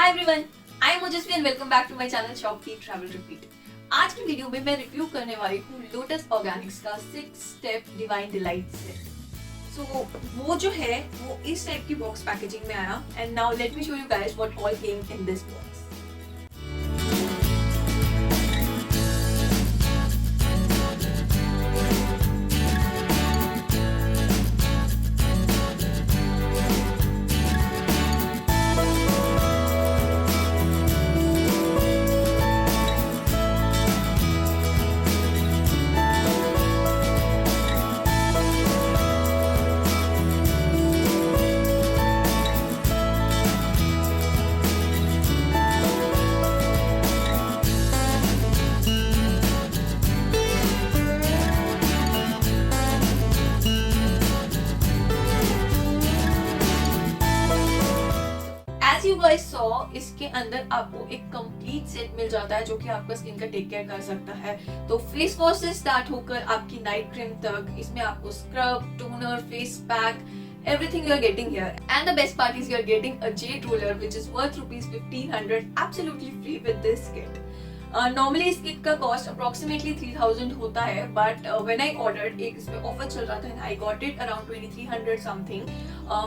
Hi everyone, I am Ojaswi and welcome back to my channel shop keep travel repeat. आज की video में मैं review करने वाली हूँ लोटस ऑर्गेनिक्स का 6 स्टेप डिवाइन डिलाइट से। सो वो जो है वो इस टाइप की बॉक्स पैकेजिंग में आया and now let me show you guys what all came in this box. As you guys saw, इसके अंदर आपको एक कंप्लीट सेट मिल जाता है जो कि आपका स्किन का टेक केयर कर सकता है। तो फेस वॉश से स्टार्ट होकर आपकी नाइट क्रीम तक, इसमें आपको scrub, toner, face pack, everything you are getting here. And the best part is you are getting a jade roller which is worth rupees 1500 absolutely free with this kit. Normally इस kit का cost approximately 3000 होता है, but when I ordered एक इसमें offer चल रहा था and I got it around 2300 something,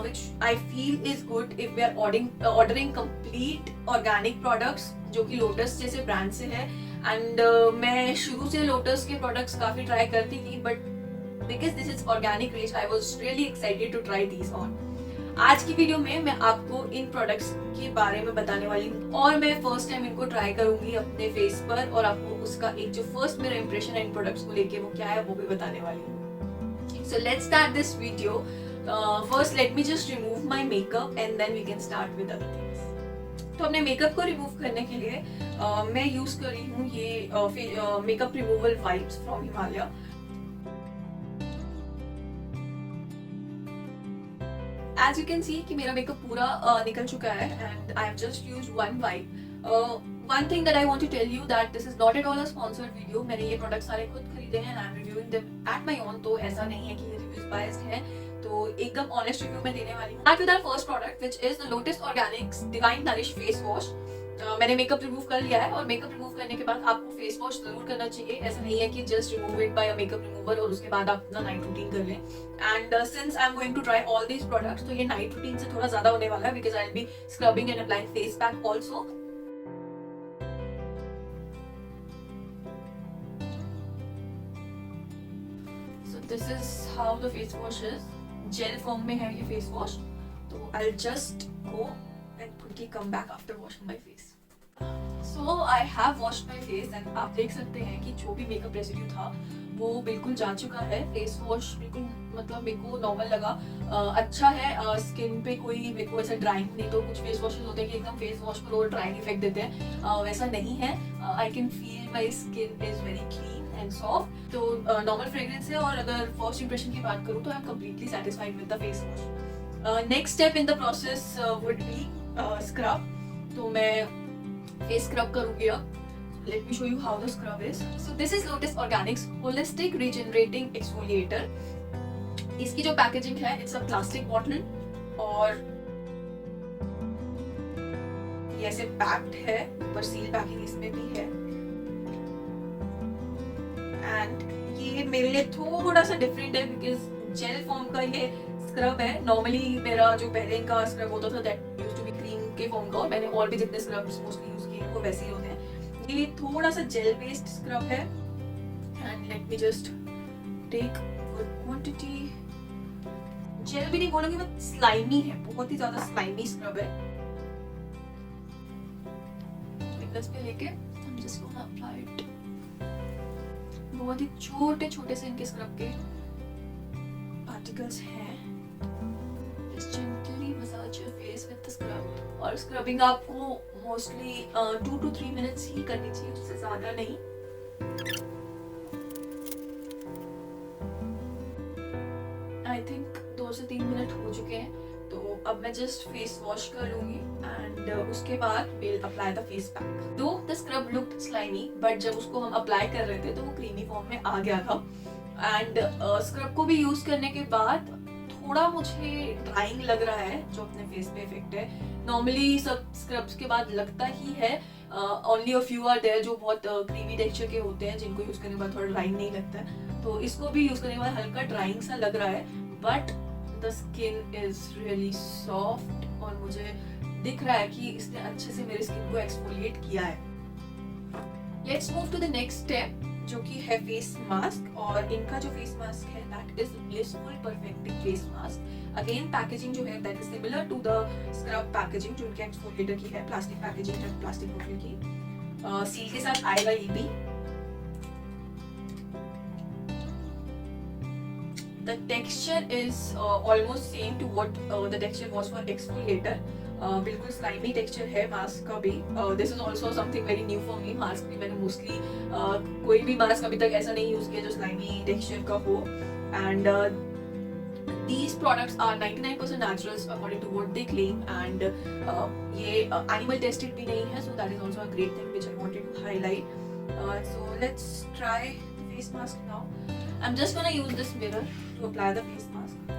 which I feel is good if we are ordering complete organic products जो कि लोटस जैसे ब्रांड से है। एंड मैं शुरू से लोटस के प्रोडक्ट्स काफी ट्राई करती थी, but because this is organic range I was really excited to try these on. आज की वीडियो में मैं आपको इन प्रोडक्ट्स के बारे में बताने वाली हूँ और मैं फर्स्ट टाइम इनको ट्राई करूंगी अपने फेस पर और आपको उसका एक जो फर्स्ट मेरा इंप्रेशन है इन प्रोडक्ट्स को लेके वो क्या है वो भी बताने वाली हूँ। So let's start this video. First let me just remove my makeup and then we can start with other things. तो अपने मेकअप को रिमूव करने के लिए मैं यूज कर रही हूँ ये makeup removal wipes from Himalaya. As you can see कि मेरा मेकअप पूरा निकल चुका है and I have just used one wipe. One thing that I want to tell you that this is not at all a sponsored video. मैंने ये product सारे खुद खरीदे हैं and I am reviewing them at my own, तो ऐसा नहीं है कि ये रिव्यूज बायस्ड हैं, तो एकदम ऑनेस्ट रिव्यू मैं देने वाली हूँ। Start with our first product which is the Lotus Organics Divine Nourish Face Wash. मैंने मेकअप रिमूव कर लिया है और मेकअप रिमूव करने के बाद आपको फेस वॉश जरूर करना चाहिए। ऐसा नहीं है कि just remove it by a makeup remover और उसके बाद आप अपना नाइट रूटीन कर लें। And since I am going to try all these products, तो ये नाइट रूटीन से थोड़ा ज्यादा होने वाला है because I will B scrubbing and applying face pack also. So this is how the face wash is. Jail form में है ये फेस वॉश, तो I just go and quickly come back after washing my face. So I have washed my face and आप देख सकते हैं कि जो भी मेकअप रेसिड्यू था वो बिल्कुल जा चुका है। फेस वॉश बिल्कुल मतलब मेरे को नॉर्मल लगा, अच्छा है। स्किन पे कोई मेरे को ऐसा ड्राइंग नहीं, तो कुछ फेस वॉशेस होते हैं कि एकदम फेस वॉश पर और ड्राइंग इफेक्ट देते हैं, वैसा नहीं है। I can feel my skin is very clean and soft. तो नॉर्मल फ्रेग्रेंस है और अगर फर्स्ट इंप्रेशन की बात करूँ तो I am completely satisfied with the face wash. Next step in the process would be scrub. तो मैं फेस स्क्रब करूंगी अब। Let me show you how the scrub is. So this is Lotus Organics holistic regenerating exfoliator. इसकी जो packaging है it's a plastic bottle और ये ऐसे पैक्ड है, ऊपर सील पैकिंग इसमें भी है। एंड ये मेरे लिए थोड़ा सा डिफरेंट है बिकॉज जेल फॉर्म का ये स्क्रब है। नॉर्मली मेरा जो पहले इनका स्क्रब होता था that used to be cream के फॉर्म का, और मैंने और भी जितने स्क्रब्स मोस्टली यूज किए वो वैसे ही होते हैं। ये थोड़ा सा जेल बेस्ड स्क्रब है and let me just take good quantity. Gel भी नहीं बोलूंगी, बट स्लाइमी है, बहुत ही ज्यादा स्लाइमी स्क्रब है। फिंगर्स पे लेके हम जस्ट गोना अप्लाई इट। बहुत ही छोटे छोटे से इनके स्क्रब के पार्टिकल्स हैं। Just gently massage your face with the scrub। और स्क्रबिंग आपको मोस्टली 2 to 3 मिनट्स ही करनी चाहिए, उससे ज्यादा नहीं। आई थिंक 2 से 3 मिनट हो चुके हैं, तो अब मैं जस्ट फेस वॉश कर लूंगी एंड उसके बाद will apply the face pack. Though the scrub looked slimy, but जब उसको हम अप्लाई कर रहे थे तो वो क्रीमी फॉर्म में आ गया था। एंड स्क्रब को भी यूज करने के बाद थोड़ा मुझे ड्राइंग लग रहा है जो अपने फेस पे इफेक्ट है। नॉर्मली सब स्क्रब्स के बाद लगता ही है, only a few are there जो बहुत क्रीमी टेक्सचर के होते हैं जिनको यूज करने के बाद थोड़ा ड्राइंग नहीं लगता है, तो इसको भी यूज करने के बाद हल्का ड्राइंग सा लग रहा है, but the skin is really soft और मुझे दिख रहा है कि इसने अच्छे से मेरे स्किन को एक्सफोलिएट किया है। Let's move to the next step जो कि है फेस मास्क, और इनका जो फेस मास्क है that is blissful perfective face mask. Again packaging जो है that is similar to the scrub packaging जो इनके एक्सफोलिएटर की है, प्लास्टिक पैकेजिंग है, प्लास्टिक बोतल की। सील के साथ आएगा ये भी। The texture is almost same to what the texture was for exfoliator. बिल्कुल स्लाइमी टेक्सचर है मास्क का भी। This is also something very new for me. Mask भी मैंने मोस्टली कोई भी मास्क अभी तक ऐसा नहीं यूज किया जो स्लाइमी टेक्सचर का हो। And these products are 99% naturals according to what they claim, and ये animal tested भी नहीं है, so that is also a great thing which I wanted to highlight. So let's try the face mask now. I'm just gonna use this mirror to apply the face mask.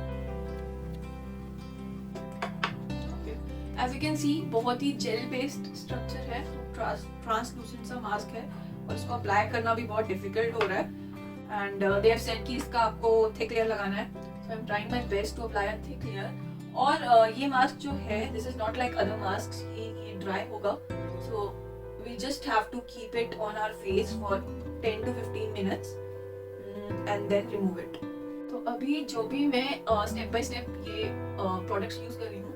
Okay. As you can see, बहुत ही gel based structure है, तो translucent सा mask है और इसको apply करना भी बहुत difficult हो रहा है। And they have said कि इसका आपको thick layer लगाना है, so I'm trying my best to apply a thick layer. और ये mask जो है, this is not like other masks, ये dry होगा, so we just have to keep it on our face for 10 to 15 minutes. And then remove it. तो अभी जो भी मैं step by step ये products use कर रही हूँ,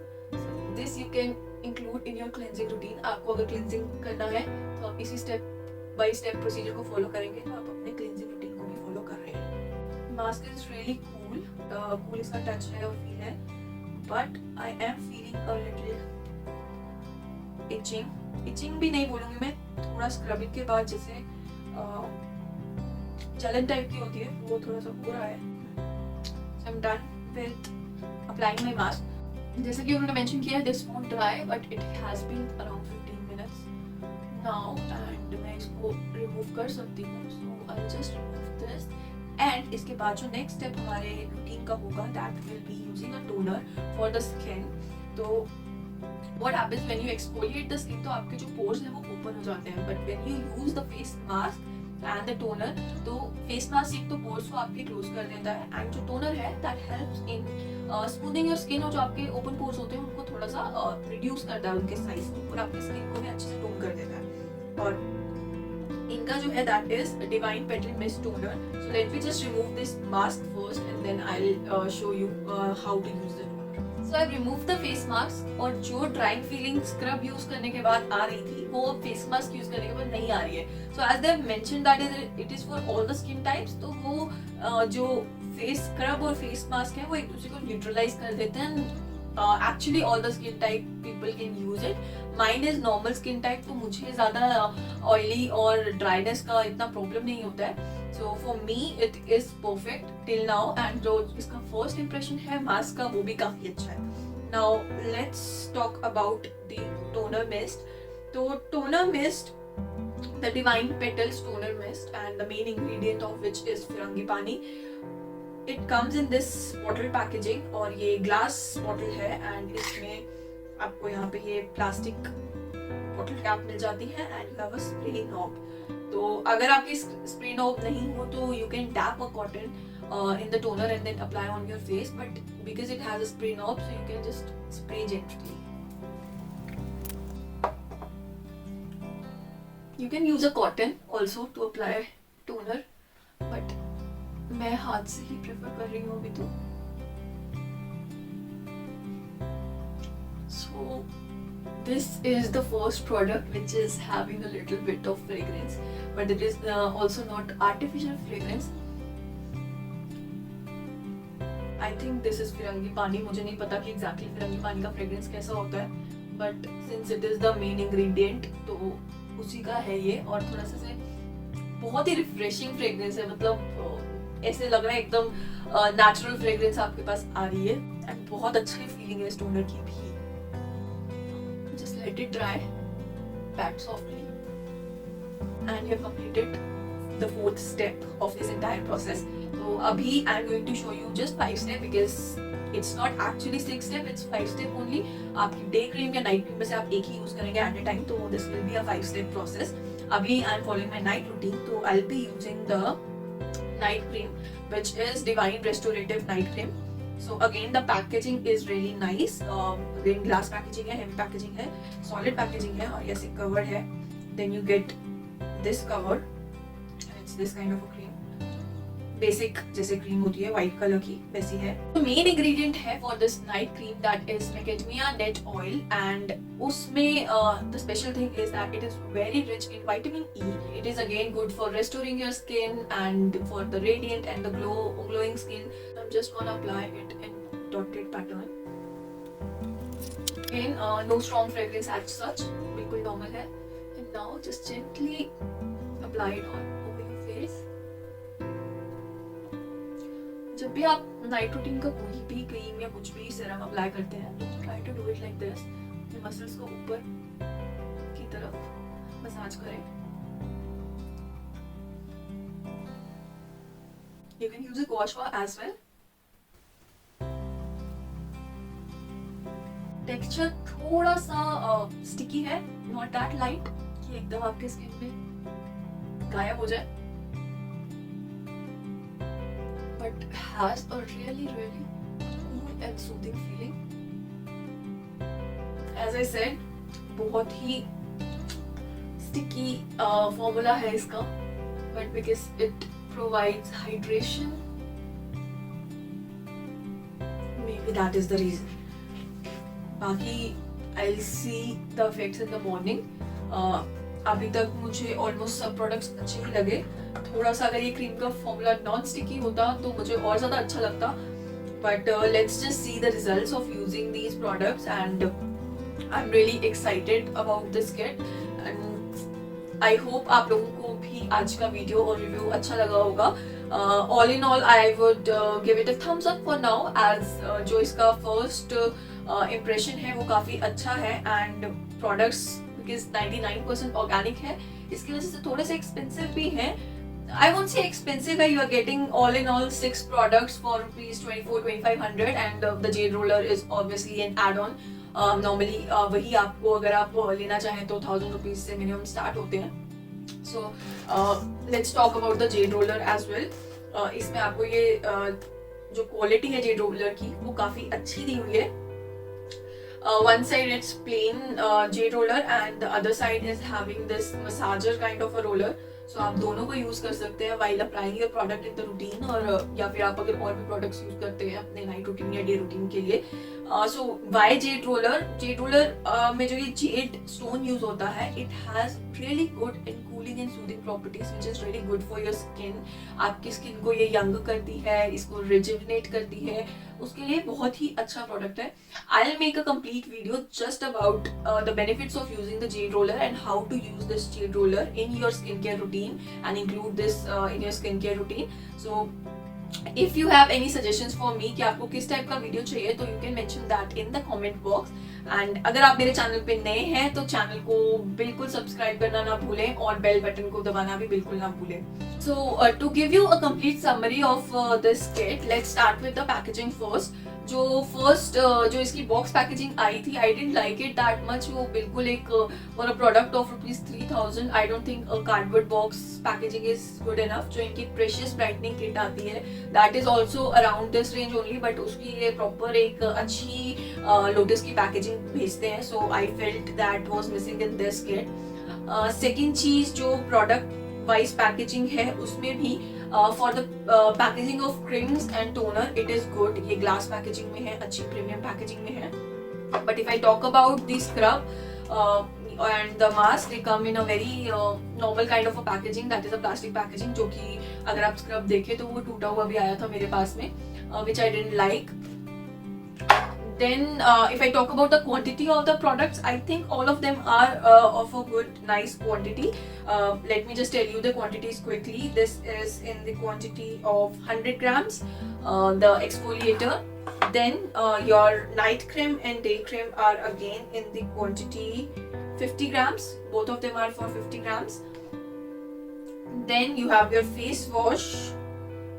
this you can include in your cleansing routine. आपको अगर cleansing करना है तो आप इसी step by step procedure को follow करेंगे तो आप अपने cleansing routine को भी follow कर रहे हैं। Mask is really cool, cool इसका touch है और feel है, but I am feeling a little itching भी नहीं बोलूँगी मैं, थोड़ा scrubbing के बाद जैसे जलन टाइप की होती है वो थोड़ा सा हो रहा है। So I'm done with applying my mask. जैसे कि उन्होंने मेंशन किया है, this won't dry but it has been around 15 minutes now and मैं इसको remove कर सकती हूँ, so I'll just remove this. And इसके बाद जो next step हमारे रूटीन का होगा that will be using a toner for the skin. तो what happens when you exfoliate the skin, तो आपके जो pores हैं वो open हो जाते हैं, but when you use the face mask and the toner, तो फेस मास्क एक तो पोर्स को आपके क्लोज कर देता है, एंड जो टोनर है that helps in smoothing your skin, और जो आपके ओपन पोर्स होते हैं उनको थोड़ा सा रिड्यूस करता है उनके साइज को, और आपकी स्किन को भी अच्छे से टोन कर देता है। और इनका जो है that is divine petal mist toner. So let me just remove this mask first and then I will show you how to use the toner. So I've removed the face mask, और जो drawing feeling scrub use करने के बाद आ रही थी वो face mask use करने के बाद नहीं आ रही है। So as they have mentioned that it is for all the skin types, तो वो जो फेस स्क्रब और फेस मास्क है वो एक दूसरे को न्यूट्रलाइज कर देते हैं। Actually all the skin type people can use it. Mine is normal skin type, तो मुझे ज़्यादा ऑयली और ड्राइनेस का इतना प्रॉब्लम नहीं होता है। So for me it is perfect till now, and जो इसका first impression है मास्क का वो भी काफ़ी अच्छा है। Now let's talk about the toner mist. तो toner mist, the Divine Petals toner mist, and the main ingredient of which is Firangipani. It comes in this bottle packaging, और ये glass bottle है, and इसमें आपको यहाँ पे ये plastic bottle cap मिल जाती है, and you have a spray knob. तो अगर आपकी स्प्रे नॉब नहीं हो तो you can tap a cotton in the toner and then apply on your face, but because it has a spray knob so you can just spray gently. You can use a cotton also to apply toner, but मैं हाथ से ही prefer कर रही हूँ अभी तो। So this is the first product which is having a little bit of fragrance, but it is also not artificial fragrance. I think this is Firangipani. मुझे नहीं पता कि exactly Firangipani का fragrance कैसा होता है, but since it is the main ingredient तो उसी का है ये, और थोड़ा सा से बहुत ही refreshing fragrance है, मतलब ऐसे लग रहा है एकदम natural fragrance आपके पास आ रही है, and बहुत अच्छी feeling है इस toner की भी। Just let it dry, pat softly, and you have completed the fourth step of this entire process. So abhi I am going to show you just 5 steps because it's not actually 6 step, it's 5 step only. आपकी day cream या night cream में से आप एक ही use करेंगे at a time, तो this will be a 5 step process. अभी I am following my night routine, तो I will be using the night cream which is Divine Restorative Night Cream. So again the packaging is really nice. Again glass packaging है, heavy packaging है, solid packaging है और ऐसे covered है. Then you get this cover and it's this kind of a cream. Basic जैसे cream होती है white colour की वैसी है. मेन इंग्रेडिएंट है for this night cream that is macadamia nut oil and उसमें the special thing is that it is very rich in vitamin E. It is again good for restoring your skin and for the radiant and the glowing skin. I am just gonna apply it in dotted pattern. Again, no strong fragrance as such, बिल्कुल normal है. And now just gently apply it on over your face. जब भी आप night routine का कोई भी cream या कुछ भी सीरम अप्लाई करते हैं, try to do it like this. Muscles को ऊपर की तरफ मसाज करें. You can use a gua sha as well. Texture थोड़ा सा स्टिकी है, नॉट दैट लाइट कि एकदम आपके स्किन में गायब हो जाए, but has a really cool and soothing feeling. As I said, बहुत ही sticky formula है इसका, but because it provides hydration, maybe that is the reason. बाकी I'll see the effects in the morning. अभी तक मुझे ऑलमोस्ट सब products अच्छे ही लगे. थोड़ा सा अगर ये क्रीम का फॉर्मूला नॉन स्टिकी होता तो मुझे और ज़्यादा अच्छा लगता. But let's just see the results of using these products and I am really excited about this kit. And I hope आप लोगों को भी आज का वीडियो और रिव्यू अच्छा लगा होगा. All in all I would give it a thumbs up for now, as जो इसका फर्स्ट इम्प्रेशन है वो काफ़ी अच्छा है. एंड प्रोडक्ट्स बिकॉज 99% ऑर्गेनिक है, इसकी वजह से थोड़े से एक्सपेंसिव भी हैं. I won't say expensive है, you are getting all in all 6 products for rupees 24-2500 and the jade roller is obviously an add-on. Normally वही आपको अगर आप लेना चाहें तो 1000 रुपीज से मिनिमम स्टार्ट होते हैं. So let's talk about the jade roller as well. इसमें आपको ये जो क्वालिटी है jade roller की वो काफ़ी अच्छी दी हुई है. One side it's plain jade roller and the other side is having this massager kind of a roller. So आप दोनों को यूज कर सकते हैं while applying your product in the routine, और या फिर आप अगर और भी प्रोडक्ट्स यूज करते हैं अपने नाइट रूटीन या डे रूटीन के लिए. So why jade roller. Jade roller में जो ये जेड स्टोन यूज होता है, it has really good and cooling and soothing properties which is really good for your skin. आपकी स्किन को ये यंग करती है, इसको रिजुविनेट करती है, उसके लिए बहुत ही अच्छा प्रोडक्ट है. I will make a complete video just about the benefits of using the jade roller and how to use this jade roller in your skin care routine and include this in your skincare routine. So if you have any suggestions for me कि आपको किस type का video चाहिए, तो you can mention that in the comment box. And अगर आप मेरे channel पे नए हैं तो चैनल को बिल्कुल सब्सक्राइब करना ना भूलें और बेल बटन को दबाना भी बिल्कुल ना भूलें. So to give you a complete summary of this kit, let's start with the packaging first. जो इसकी बॉक्स पैकेजिंग आई थी, I didn't like it that much. वो बिल्कुल एक for a product of ₹3000 I don't think a cardboard box packaging is good enough. जो इनकी precious brightening kit आती है that is also around this range only, but उसकी ये proper एक अच्छी लोटस की पैकेजिंग भेजते हैं. So I felt that was missing in this kit. Second चीज, जो प्रोडक्ट वाइज पैकेजिंग है उसमें भी for the packaging of creams and toner it is good. ये ग्लास पैकेजिंग में है, अच्छी प्रीमियम पैकेजिंग में है. But if I talk about the scrub and the mask, they come in a very normal kind of a packaging, that is a plastic packaging, जो कि अगर आप स्क्रब देखें तो वो टूटा हुआ भी आया था मेरे पास में, which I didn't like. Then if I talk about the quantity of the products, I think all of them are of a good nice quantity. Let me just tell you the quantities quickly. This is in the quantity of 100 grams, the exfoliator. Then your night cream and day cream are again in the quantity 50 grams. Both of them are for 50 grams. Then you have your face wash,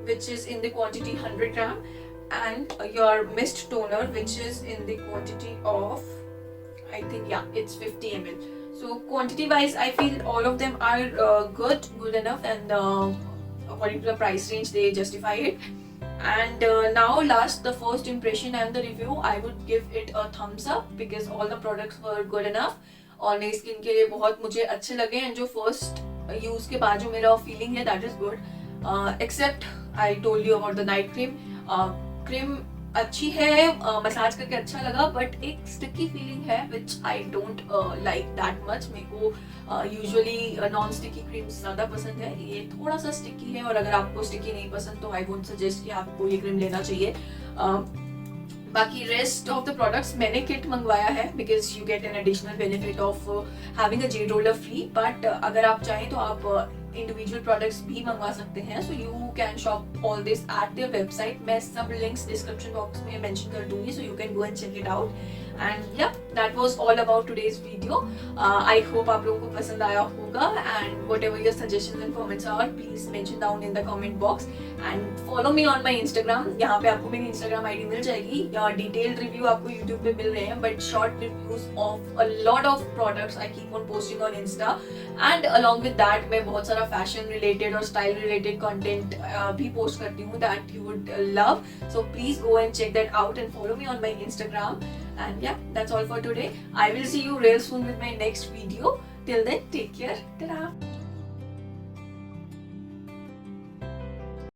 which is in the quantity 100 gram. and your mist toner, which is in the quantity of, I think, yeah, it's 50 ml. So quantity wise, I feel all of them are good enough, and according to the price range, they justify it. And now last, the first impression and the review, I would give it a thumbs up because all the products were good enough और मेरी skin के लिए बहुत मुझे अच्छे लगे, and जो first use के बाद जो मेरा फीलिंग है that is good, except I told you about the night cream. Cream अच्छी है, मसाज करके अच्छा लगा, बट एक स्टिकी फीलिंग है which I don't like that much. मेरे को यूजुअली नॉन स्टिकी क्रीम्स ज़्यादा पसंद है, ये थोड़ा सा स्टिकी है, और अगर आपको स्टिकी नहीं पसंद तो आई वोंट सजेस्ट कि आपको ये क्रीम लेना चाहिए. बाकी रेस्ट ऑफ द प्रोडक्ट्स मैंने किट मंगवाया है because you get an additional benefit of having a Z roller free, but अगर आप चाहें तो आप इंडिविजुअल प्रोडक्ट्स भी मंगवा सकते हैं. So you can shop all this at their website. मैं सब लिंक्स डिस्क्रिप्शन बॉक्स में मेंशन कर दूंगी, so you can go and check it out. And yeah that was all about today's video. I hope आप लोगों को पसंद आया होगा, and whatever your suggestions and comments are, please mention down in the comment box and follow me on my Instagram. यहाँ पे आपको मेरी इंस्टाग्राम आईडी मिल जाएगी. डिटेल्ड रिव्यू आपको यूट्यूब पे मिल रहे हैं, but short reviews of a lot of products I keep on posting on insta. And along with that मैं बहुत सारा फैशन रिलेटेड और स्टाइल रिलेटेड कंटेंट भी पोस्ट करती हूँ that you would love. So please go and check that out and follow me on my Instagram. And yeah, that's all for today. I will see you real soon with my next video. Till then, take care. Ta-da!